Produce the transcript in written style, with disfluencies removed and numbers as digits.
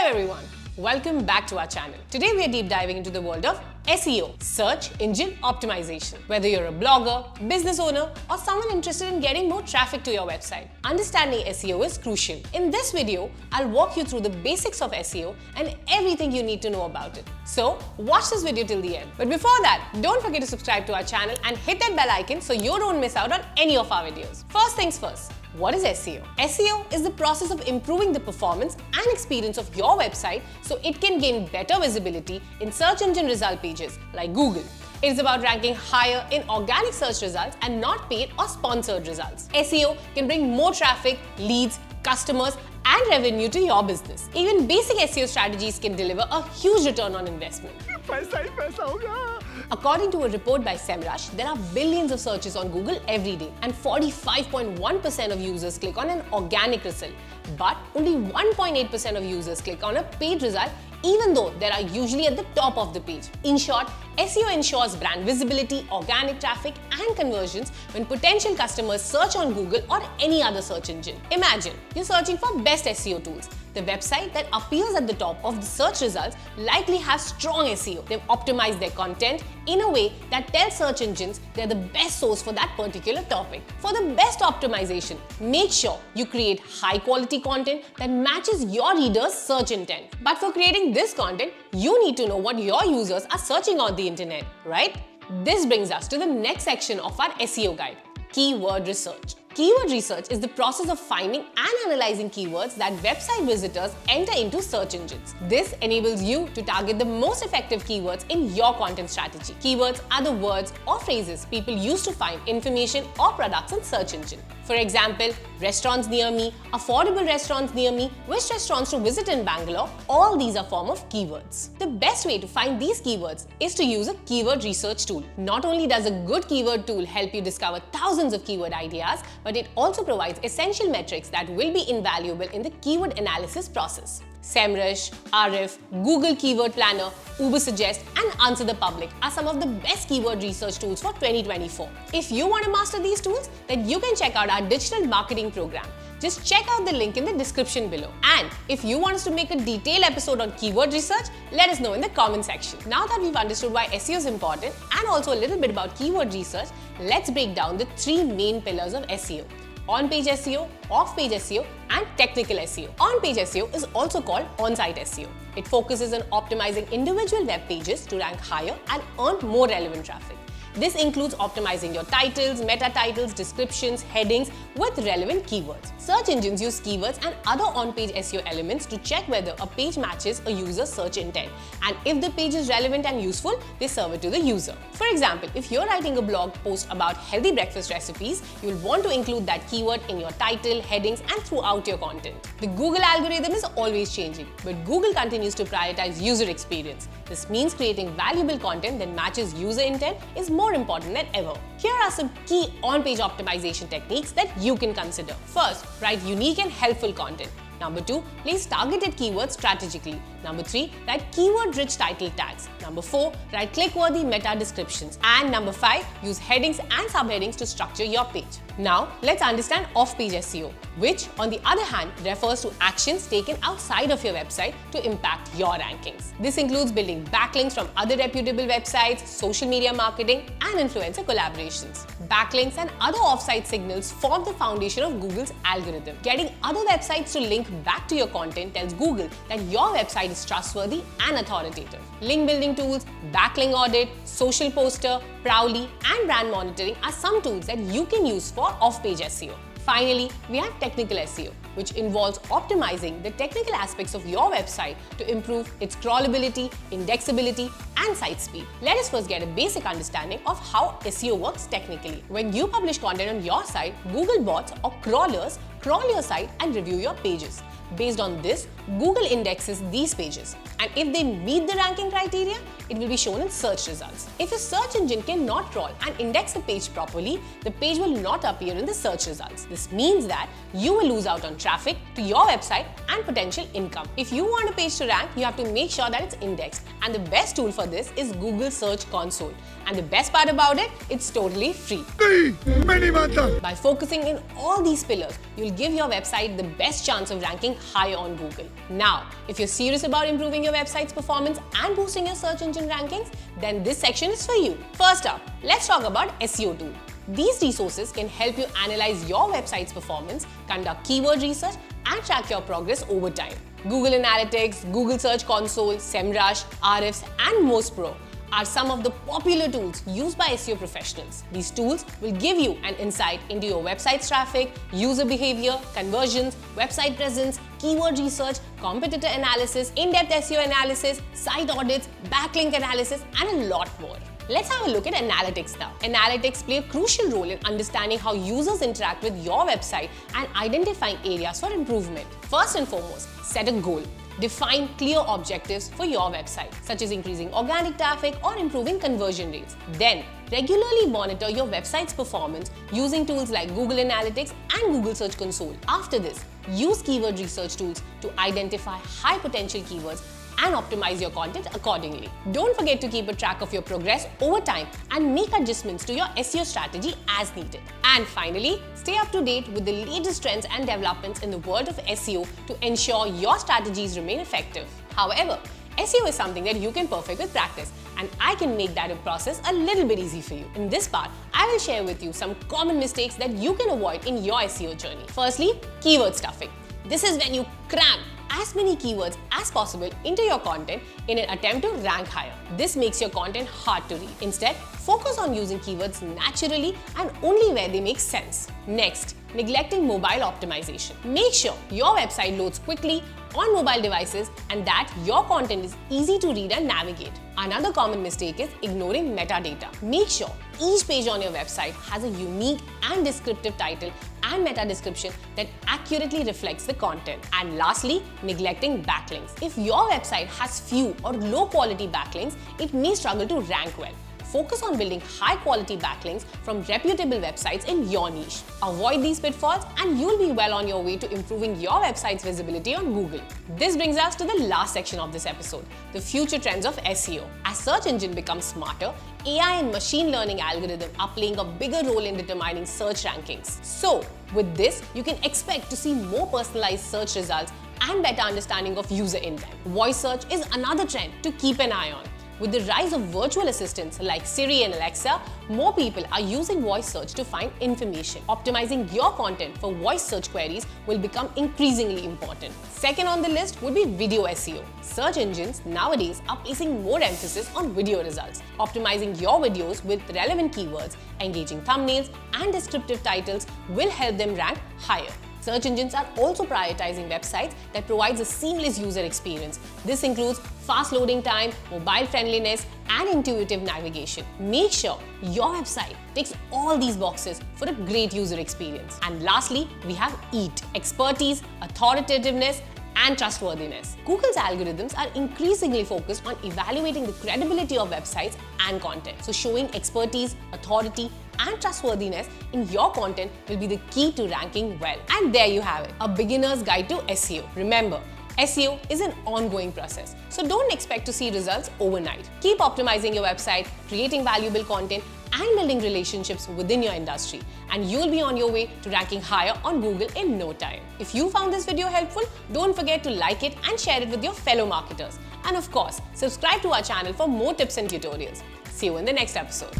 everyone, welcome back to our channel. Today we are deep diving into the world of SEO, search engine optimization. Whether you're a blogger, business owner, or someone interested in getting more traffic to your website, understanding SEO is crucial. In this video, I'll walk you through the basics of SEO and everything you need to know about it. So watch this video till the end. But before that, don't forget to subscribe to our channel and hit that bell icon so you don't miss out on any of our videos. First things first. What is SEO? SEO is the process of improving the performance and experience of your website so it can gain better visibility in search engine result pages like Google. It is about ranking higher in organic search results and not paid or sponsored results. SEO can bring more traffic, leads, customers, and revenue to your business. Even basic SEO strategies can deliver a huge return on investment. According to a report by SEMrush, there are billions of searches on Google every day, and 45.1% of users click on an organic result, but only 1.8% of users click on a paid result, even though they are usually at the top of the page. In short, SEO ensures brand visibility, organic traffic, and conversions when potential customers search on Google or any other search engine. Imagine you're searching for best SEO tools. The website that appears at the top of the search results likely has strong SEO. They've optimized their content in a way that tells search engines they're the best source for that particular topic. For the best optimization, make sure you create high quality content that matches your readers' search intent. But for creating this content, you need to know what your users are searching on the internet, right? This brings us to the next section of our SEO guide, keyword research. Keyword research is the process of finding and analyzing keywords that website visitors enter into search engines. This enables you to target the most effective keywords in your content strategy. Keywords are the words or phrases people use to find information or products in search engine. For example, restaurants near me, affordable restaurants near me, which restaurants to visit in Bangalore, all these are form of keywords. The best way to find these keywords is to use a keyword research tool. Not only does a good keyword tool help you discover thousands of keyword ideas, but it also provides essential metrics that will be invaluable in the keyword analysis process. SEMrush, Arif, Google Keyword Planner, Ubersuggest, and Answer the Public are some of the best keyword research tools for 2024. If you want to master these tools, then you can check out our digital marketing program. Just check out the link in the description below. And if you want us to make a detailed episode on keyword research, let us know in the comment section. Now that we've understood why SEO is important and also a little bit about keyword research, let's break down the three main pillars of SEO. On-page SEO, off-page SEO, and technical SEO. On-page SEO is also called on-site SEO. It focuses on optimizing individual web pages to rank higher and earn more relevant traffic. This includes optimizing your titles, meta titles, descriptions, headings with relevant keywords. Search engines use keywords and other on-page SEO elements to check whether a page matches a user's search intent. And if the page is relevant and useful, they serve it to the user. For example, if you're writing a blog post about healthy breakfast recipes, you'll want to include that keyword in your title, headings, and throughout your content. The Google algorithm is always changing, but Google continues to prioritize user experience. This means creating valuable content that matches user intent is more important than ever. Here are some key on-page optimization techniques that you can consider. First, write unique and helpful content. Number 2, place targeted keywords strategically. Number 3, write keyword-rich title tags. Number 4, write click-worthy meta descriptions. And number 5, use headings and subheadings to structure your page. Now, let's understand off-page SEO, which, on the other hand, refers to actions taken outside of your website to impact your rankings. This includes building backlinks from other reputable websites, social media marketing, and influencer collaborations. Backlinks and other off-site signals form the foundation of Google's algorithm. Getting other websites to link back to your content tells Google that your website is trustworthy and authoritative. Link building tools, backlink audit, social poster, Prowly, and brand monitoring are some tools that you can use for off-page SEO. Finally, we have technical SEO, which involves optimizing the technical aspects of your website to improve its crawlability, indexability, and site speed. Let us first get a basic understanding of how SEO works technically. When you publish content on your site, Google bots or crawlers crawl your site and review your pages. Based on this, Google indexes these pages, and if they meet the ranking criteria, it will be shown in search results. If your search engine cannot crawl and index a page properly, the page will not appear in the search results. This means that you will lose out on traffic to your website and potential income. If you want a page to rank, you have to make sure that it's indexed, and the best tool for this is Google Search Console. And the best part about it, it's totally free. By focusing in all these pillars, you'll give your website the best chance of ranking high on Google. Now, if you're serious about improving your website's performance and boosting your search engine rankings, then this section is for you. First up, let's talk about SEO tool. These resources can help you analyze your website's performance, conduct keyword research, and track your progress over time. Google Analytics, Google Search Console, SEMrush, Ahrefs, and Most Pro are some of the popular tools used by SEO professionals. These tools will give you an insight into your website's traffic, user behavior, conversions, website presence, keyword research, competitor analysis, in-depth SEO analysis, site audits, backlink analysis, and a lot more. Let's have a look at analytics now. Analytics play a crucial role in understanding how users interact with your website and identifying areas for improvement. First and foremost, set a goal. Define clear objectives for your website, such as increasing organic traffic or improving conversion rates. Then, regularly monitor your website's performance using tools like Google Analytics and Google Search Console. After this, use keyword research tools to identify high potential keywords and optimize your content accordingly. Don't forget to keep a track of your progress over time and make adjustments to your SEO strategy as needed. And finally, stay up to date with the latest trends and developments in the world of SEO to ensure your strategies remain effective. However, SEO is something that you can perfect with practice, and I can make that process a little bit easy for you. In this part, I will share with you some common mistakes that you can avoid in your SEO journey. Firstly, keyword stuffing. This is when you cram as many keywords as possible into your content in an attempt to rank higher. This makes your content hard to read. Instead, focus on using keywords naturally and only where they make sense. Next, neglecting mobile optimization. Make sure your website loads quickly on mobile devices and that your content is easy to read and navigate. Another common mistake is ignoring metadata. Make sure each page on your website has a unique and descriptive title and meta description that accurately reflects the content. And lastly, neglecting backlinks. If your website has few or low quality backlinks, it may struggle to rank well. Focus on building high-quality backlinks from reputable websites in your niche. Avoid these pitfalls and you'll be well on your way to improving your website's visibility on Google. This brings us to the last section of this episode, the future trends of SEO. As search engine becomes smarter, AI and machine learning algorithms are playing a bigger role in determining search rankings. So, with this, you can expect to see more personalized search results and better understanding of user intent. Voice search is another trend to keep an eye on. With the rise of virtual assistants like Siri and Alexa, more people are using voice search to find information. Optimizing your content for voice search queries will become increasingly important. Second on the list would be video SEO. Search engines nowadays are placing more emphasis on video results. Optimizing your videos with relevant keywords, engaging thumbnails, and descriptive titles will help them rank higher. Search engines are also prioritizing websites that provides a seamless user experience. This includes fast loading time, mobile friendliness, and intuitive navigation. Make sure your website ticks all these boxes for a great user experience. And lastly, we have EAT: expertise, authoritativeness, and trustworthiness. Google's algorithms are increasingly focused on evaluating the credibility of websites and content. So showing expertise, authority, and trustworthiness in your content will be the key to ranking well. And there you have it, a beginner's guide to SEO. Remember, SEO is an ongoing process, so don't expect to see results overnight. Keep optimizing your website, creating valuable content, and building relationships within your industry, and you'll be on your way to ranking higher on Google in no time. If you found this video helpful, don't forget to like it and share it with your fellow marketers. And of course, subscribe to our channel for more tips and tutorials. See you in the next episode.